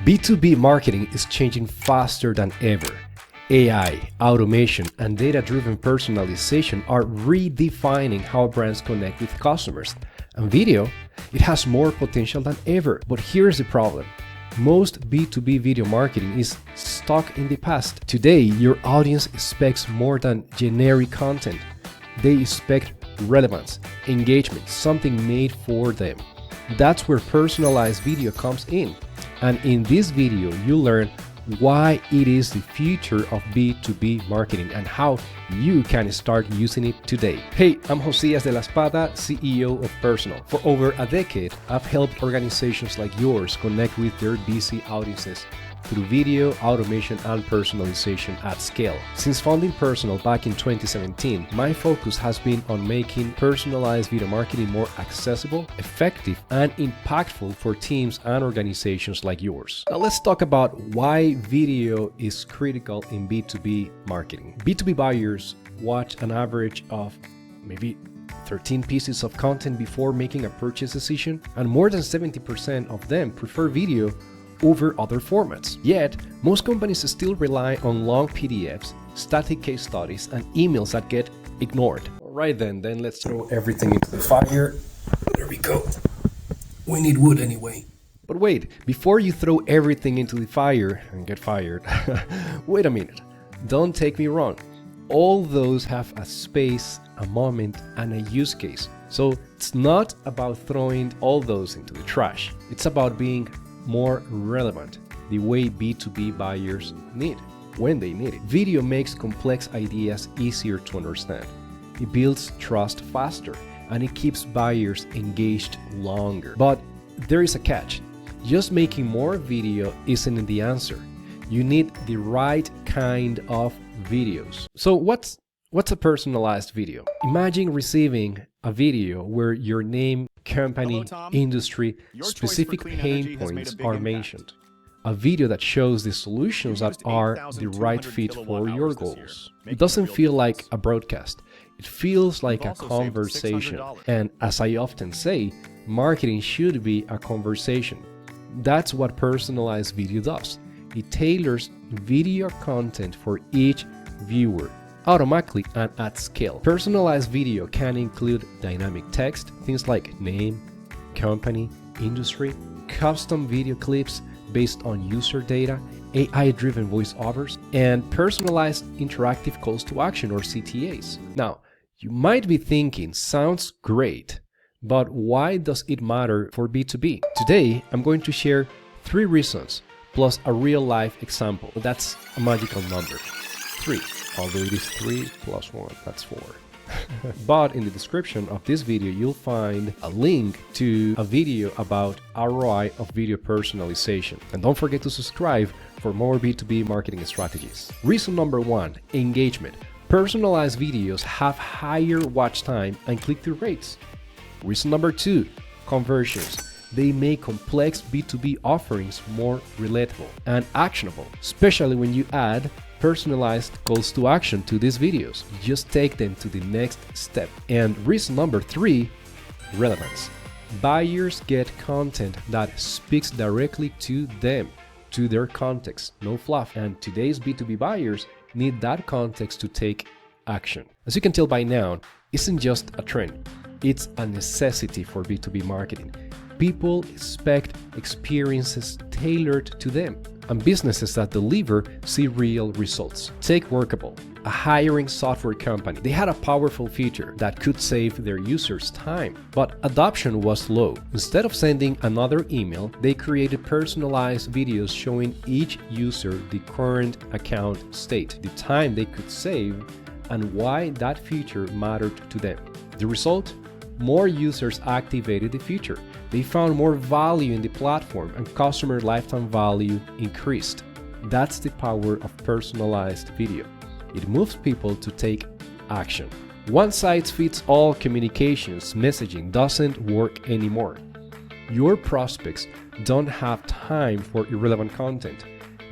B2B marketing is changing faster than ever. AI, automation, and data-driven personalization are redefining how brands connect with customers. And video, it has more potential than ever. But here's the problem. Most B2B video marketing is stuck in the past. Today, your audience expects more than generic content. They expect relevance, engagement, something made for them. That's where personalized video comes in. And in this video, you'll learn why it is the future of B2B marketing and how you can start using it today. Hey, I'm Josías De La Espada, CEO of Pirsonal. For over a decade, I've helped organizations like yours connect with their busy audiences through video, automation, and personalization at scale. Since founding Pirsonal back in 2017, my focus has been on making personalized video marketing more accessible, effective, and impactful for teams and organizations like yours. Now let's talk about why video is critical in B2B marketing. B2B buyers watch an average of maybe 13 pieces of content before making a purchase decision, and more than 70% of them prefer video over other formats. Yet, most companies still rely on long PDFs, static case studies, and emails that get ignored. Alright then let's throw everything into the fire. There we go. We need wood anyway. But wait, before you throw everything into the fire and get fired, wait a minute. Don't take me wrong. All those have a space, a moment, and a use case. So it's not about throwing all those into the trash. It's about being more relevant, the way B2B buyers need, when they need it. Video makes complex ideas easier to understand. It builds trust faster, and it keeps buyers engaged longer. But there is a catch. Just making more video isn't the answer. You need the right kind of videos. So what's a personalized video? Imagine receiving a video where your name, company, industry, specific pain points are mentioned. A video that shows the solutions that are the right fit for your goals. It doesn't feel like a broadcast. It feels like a conversation. And as I often say, marketing should be a conversation. That's what personalized video does. It tailors video content for each viewer, automatically and at scale. Personalized video can include dynamic text, things like name, company, industry, custom video clips based on user data, AI-driven voiceovers, and personalized interactive calls to action or CTAs. Now, you might be thinking, sounds great, but why does it matter for B2B? Today, I'm going to share 3 reasons, plus a real-life example. That's a magical number, 3. Although it is 3 plus 1, that's 4. But in the description of this video, you'll find a link to a video about ROI of video personalization. And don't forget to subscribe for more B2B marketing strategies. Reason number 1, engagement. Personalized videos have higher watch time and click-through rates. Reason number 2, conversions. They make complex B2B offerings more relatable and actionable, especially when you add personalized calls to action to these videos. Just take them to the next step. And reason number 3, relevance. Buyers get content that speaks directly to them, to their context, no fluff. And today's B2B buyers need that context to take action. As you can tell by now, it isn't just a trend, it's a necessity for B2B marketing. People expect experiences tailored to them, and businesses that deliver see real results. Take Workable, a hiring software company. They had a powerful feature that could save their users time, but adoption was low. Instead of sending another email, they created personalized videos showing each user the current account state, the time they could save, and why that feature mattered to them. The result? More users activated the feature. They found more value in the platform, and customer lifetime value increased. That's the power of personalized video. It moves people to take action. One-size-fits-all communications messaging doesn't work anymore. Your prospects don't have time for irrelevant content.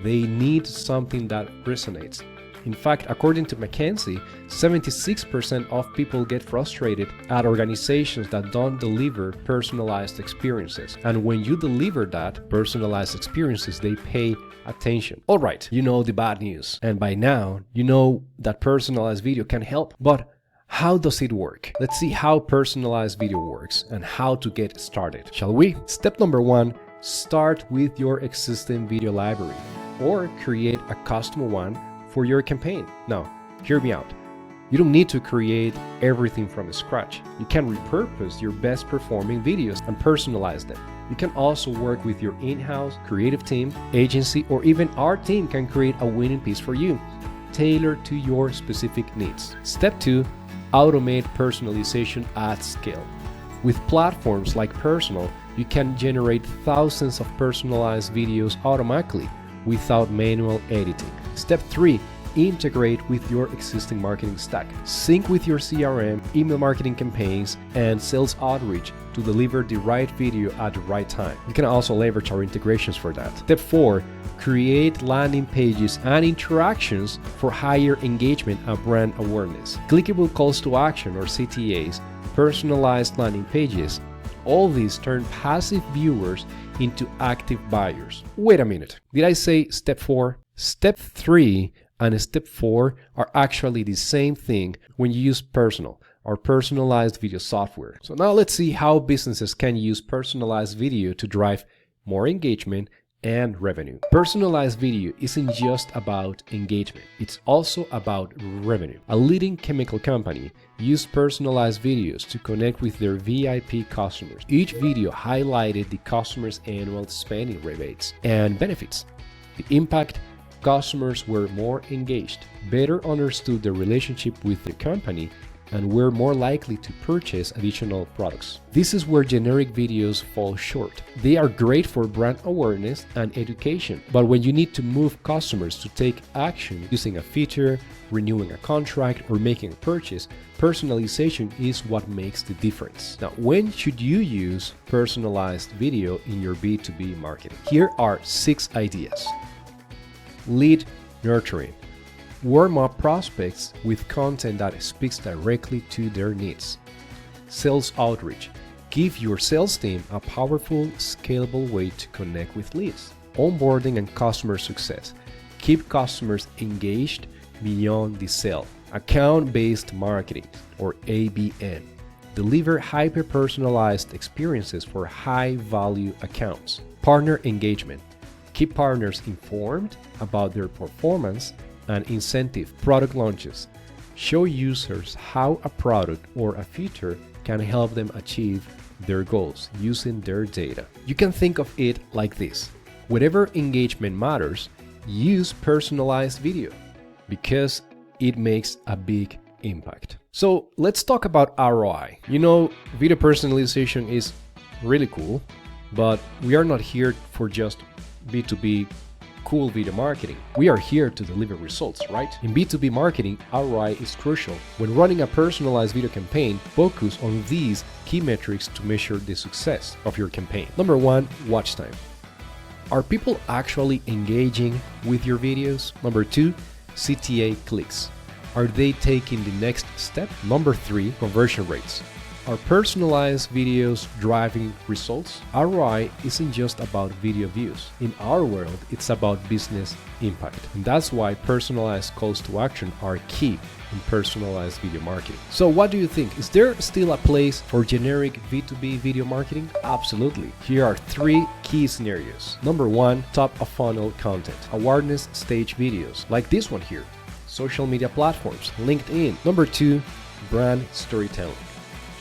They need something that resonates. In fact, according to McKinsey, 76% of people get frustrated at organizations that don't deliver personalized experiences. And when you deliver that personalized experiences, they pay attention. All right, you know the bad news. And by now, you know that personalized video can help. But how does it work? Let's see how personalized video works and how to get started. Shall we? Step number 1, start with your existing video library or create a custom one for your campaign. Now, hear me out. You don't need to create everything from scratch. You can repurpose your best performing videos and personalize them. You can also work with your in-house creative team, agency, or even our team can create a winning piece for you, tailored to your specific needs. Step 2, automate personalization at scale. With platforms like Pirsonal, you can generate thousands of personalized videos automatically without manual editing. Step 3, integrate with your existing marketing stack. Sync with your CRM, email marketing campaigns, and sales outreach to deliver the right video at the right time. You can also leverage our integrations for that. Step 4, create landing pages and interactions for higher engagement and brand awareness. Clickable calls to action or CTAs, personalized landing pages. All these turn passive viewers into active buyers. Wait a minute, did I say step 4? Step 3 and step 4 are actually the same thing when you use Pirsonal, or personalized video software. So now let's see how businesses can use personalized video to drive more engagement and revenue. Personalized video isn't just about engagement, it's also about revenue. A leading chemical company used personalized videos to connect with their VIP customers. Each video highlighted the customer's annual spending rebates and benefits. The impact: customers were more engaged, better understood their relationship with the company, and were more likely to purchase additional products. This is where generic videos fall short. They are great for brand awareness and education, but when you need to move customers to take action using a feature, renewing a contract, or making a purchase, personalization is what makes the difference. Now, when should you use personalized video in your B2B marketing? Here are 6 ideas. Lead nurturing. Warm up prospects with content that speaks directly to their needs. Sales outreach. Give your sales team a powerful, scalable way to connect with leads. Onboarding and customer success. Keep customers engaged beyond the sale. Account-based marketing, or ABM. Deliver hyper-personalized experiences for high-value accounts. Partner engagement. Keep partners informed about their performance and incentive product launches. Show users how a product or a feature can help them achieve their goals using their data. You can think of it like this. Whatever engagement matters, use personalized video because it makes a big impact. So let's talk about ROI. You know, video personalization is really cool, but we are not here for just B2B cool video marketing. We are here to deliver results, right? In B2B marketing, ROI is crucial. When running a personalized video campaign, focus on these key metrics to measure the success of your campaign. Number 1, watch time. Are people actually engaging with your videos? Number 2, CTA clicks. Are they taking the next step? Number 3, conversion rates. Are personalized videos driving results? ROI isn't just about video views. In our world, it's about business impact. And that's why personalized calls to action are key in personalized video marketing. So what do you think? Is there still a place for generic B2B video marketing? Absolutely. Here are 3 key scenarios. Number 1, top of funnel content. Awareness stage videos, like this one here. Social media platforms, LinkedIn. Number 2, brand storytelling.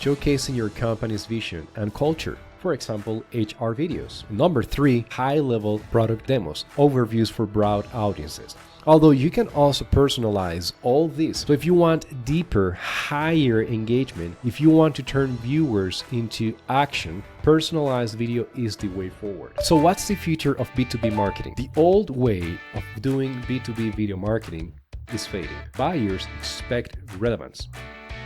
Showcasing your company's vision and culture, for example, HR videos. Number 3, high-level product demos, overviews for broad audiences. Although you can also personalize all this. So if you want deeper, higher engagement, if you want to turn viewers into action, personalized video is the way forward. So what's the future of B2B marketing? The old way of doing B2B video marketing is fading. Buyers expect relevance.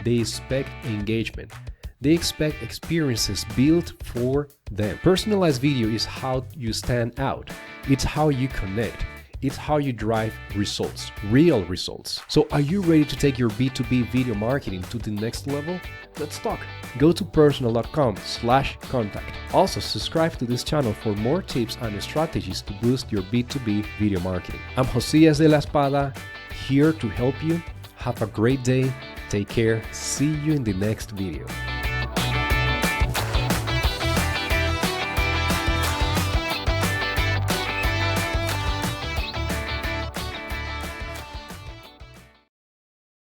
They expect engagement. They expect experiences built for them. Personalized video is how you stand out. It's how you connect. It's how you drive results, real results. So are you ready to take your B2B video marketing to the next level? Let's talk. Go to personal.com/contact. Also, subscribe to this channel for more tips and strategies to boost your B2B video marketing. I'm Josías De La Espada, here to help you. Have a great day. Take care. See you in the next video.